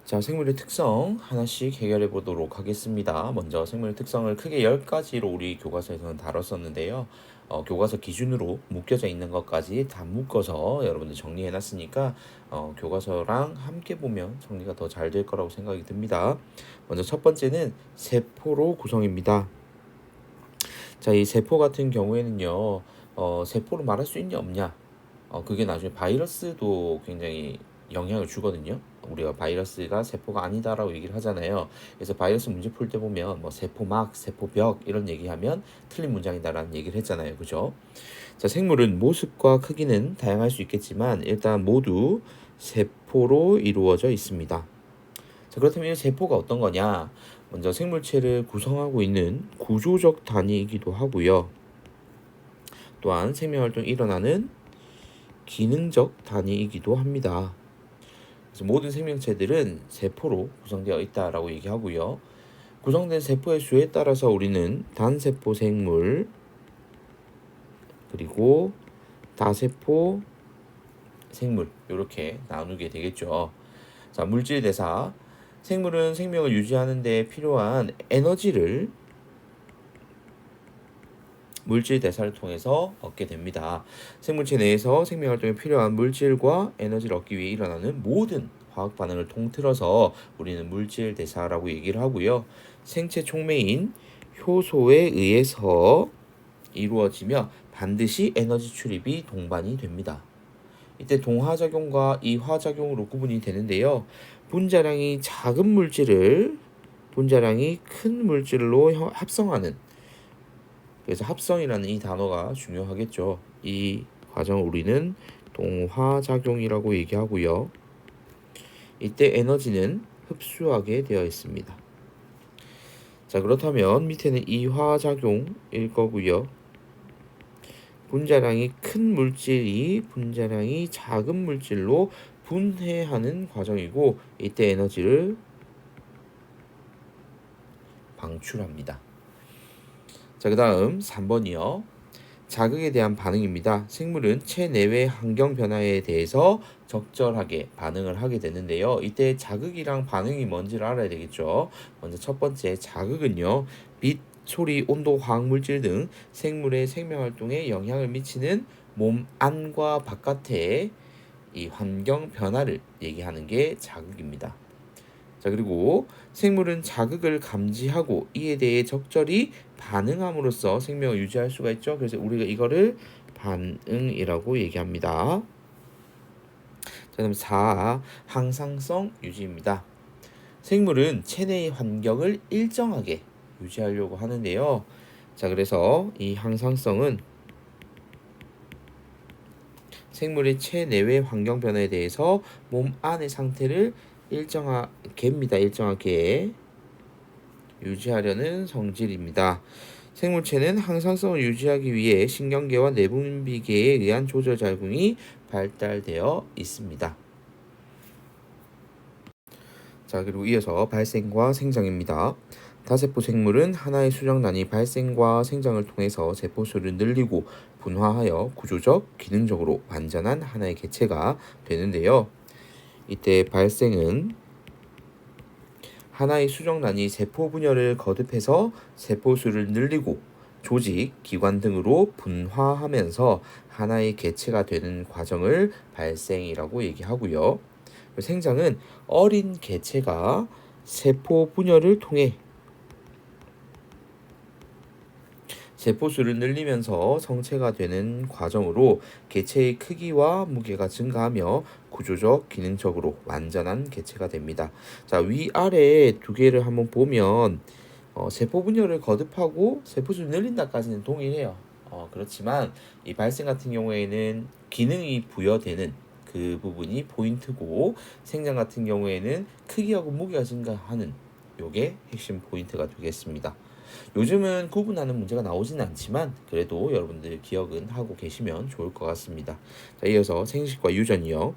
자, 생물의 특성 하나씩 해결해 보도록 하겠습니다. 먼저 생물의 특성을 크게 10가지로 우리 교과서에서는 다뤘었는데요. 교과서 기준으로 묶여져 있는 것까지 다 묶어서 여러분들 정리해 놨으니까 교과서랑 함께 보면 정리가 더 잘 될 거라고 생각이 듭니다. 먼저 첫 번째는 세포로 구성입니다. 자, 이 세포 같은 경우에는요, 세포로 말할 수 있냐 없냐, 그게 나중에 바이러스도 굉장히 영향을 주거든요. 우리가 바이러스가 세포가 아니다라고 얘기를 하잖아요. 그래서 바이러스 문제 풀 때 보면 뭐 세포막, 세포벽 이런 얘기하면 틀린 문장이다라는 얘기를 했잖아요. 그죠? 자, 생물은 모습과 크기는 다양할 수 있겠지만 일단 모두 세포로 이루어져 있습니다. 자, 그렇다면 이 세포가 어떤 거냐? 먼저 생물체를 구성하고 있는 구조적 단위이기도 하고요. 또한 생명활동이 일어나는 기능적 단위이기도 합니다. 그래서 모든 생명체들은 세포로 구성되어 있다라고 얘기하고요. 구성된 세포의 수에 따라서 우리는 단세포 생물, 그리고 다세포 생물 이렇게 나누게 되겠죠. 자, 물질 대사. 생물은 생명을 유지하는 데 필요한 에너지를 물질 대사를 통해서 얻게 됩니다. 생물체 내에서 생명 활동에 필요한 물질과 에너지를 얻기 위해 일어나는 모든 화학 반응을 통틀어서 우리는 물질 대사라고 얘기를 하고요. 생체 촉매인 효소에 의해서 이루어지며 반드시 에너지 출입이 동반이 됩니다. 이때 동화작용과 이화작용으로 구분이 되는데요. 분자량이 작은 물질을 분자량이 큰 물질로 합성하는, 그래서 합성이라는 이 단어가 중요하겠죠. 이 과정을 우리는 동화작용이라고 얘기하고요. 이때 에너지는 흡수하게 되어 있습니다. 자, 그렇다면 밑에는 이화작용일 거고요. 분자량이 큰 물질이 분자량이 작은 물질로 분해하는 과정이고 이때 에너지를 방출합니다. 자, 그 다음 3번이요. 자극에 대한 반응입니다. 생물은 체내외 환경 변화에 대해서 적절하게 반응을 하게 되는데요. 이때 자극이랑 반응이 뭔지를 알아야 되겠죠. 먼저 첫 번째 자극은요. 빛, 소리, 온도, 화학물질 등 생물의 생명활동에 영향을 미치는 몸 안과 바깥의 이 환경 변화를 얘기하는 게 자극입니다. 자, 그리고 생물은 자극을 감지하고 이에 대해 적절히 반응함으로써 생명을 유지할 수가 있죠. 그래서 우리가 이거를 반응이라고 얘기합니다. 자, 그럼 4. 항상성 유지입니다. 생물은 체내의 환경을 일정하게 유지하려고 하는데요. 자, 그래서 이 항상성은 생물의 체내외 환경 변화에 대해서 몸 안의 상태를 일정하게 유지하려는 성질입니다. 생물체는 항상성을 유지하기 위해 신경계와 내분비계에 의한 조절 작용이 발달되어 있습니다. 자, 그리고 이어서 발생과 생장입니다. 다세포 생물은 하나의 수정란이 발생과 생장을 통해서 세포수를 늘리고 분화하여 구조적, 기능적으로 완전한 하나의 개체가 되는데요. 이때 발생은 하나의 수정란이 세포 분열을 거듭해서 세포수를 늘리고 조직, 기관 등으로 분화하면서 하나의 개체가 되는 과정을 발생이라고 얘기하고요. 생장은 어린 개체가 세포 분열을 통해 세포수를 늘리면서 성체가 되는 과정으로 개체의 크기와 무게가 증가하며 구조적, 기능적으로 완전한 개체가 됩니다. 자, 위아래 두 개를 한번 보면 세포 분열을 거듭하고 세포수를 늘린다까지는 동일해요. 그렇지만 이 발생 같은 경우에는 기능이 부여되는 그 부분이 포인트고 생장 같은 경우에는 크기하고 무게가 증가하는 요게 핵심 포인트가 되겠습니다. 요즘은 구분하는 문제가 나오진 않지만 그래도 여러분들 기억은 하고 계시면 좋을 것 같습니다. 자, 이어서 생식과 유전이요.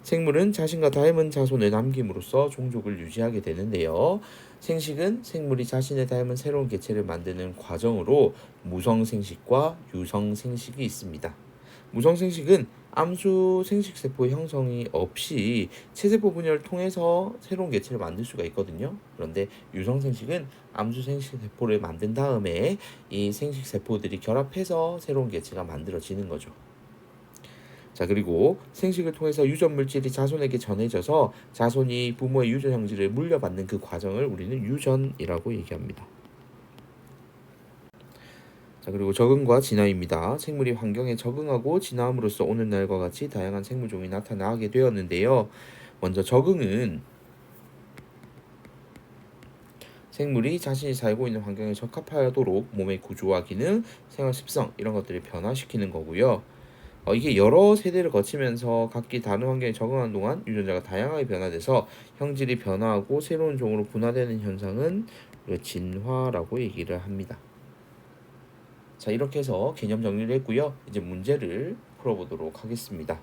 생물은 자신과 닮은 자손을 남김으로써 종족을 유지하게 되는데요. 생식은 생물이 자신을 닮은 새로운 개체를 만드는 과정으로 무성생식과 유성생식이 있습니다. 무성생식은 암수 생식세포 형성이 없이 체세포 분열을 통해서 새로운 개체를 만들 수가 있거든요. 그런데 유성생식은 암수 생식세포를 만든 다음에 이 생식세포들이 결합해서 새로운 개체가 만들어지는 거죠. 자, 그리고 생식을 통해서 유전 물질이 자손에게 전해져서 자손이 부모의 유전 형질을 물려받는 그 과정을 우리는 유전이라고 얘기합니다. 자, 그리고 적응과 진화입니다. 생물이 환경에 적응하고 진화함으로써 오늘날과 같이 다양한 생물종이 나타나게 되었는데요. 먼저 적응은 생물이 자신이 살고 있는 환경에 적합하도록 몸의 구조와 기능, 생활 습성 이런 것들을 변화시키는 거고요. 이게 여러 세대를 거치면서 각기 다른 환경에 적응하는 동안 유전자가 다양하게 변화돼서 형질이 변화하고 새로운 종으로 분화되는 현상은 진화라고 얘기를 합니다. 자, 이렇게 해서 개념 정리를 했고요. 이제 문제를 풀어보도록 하겠습니다.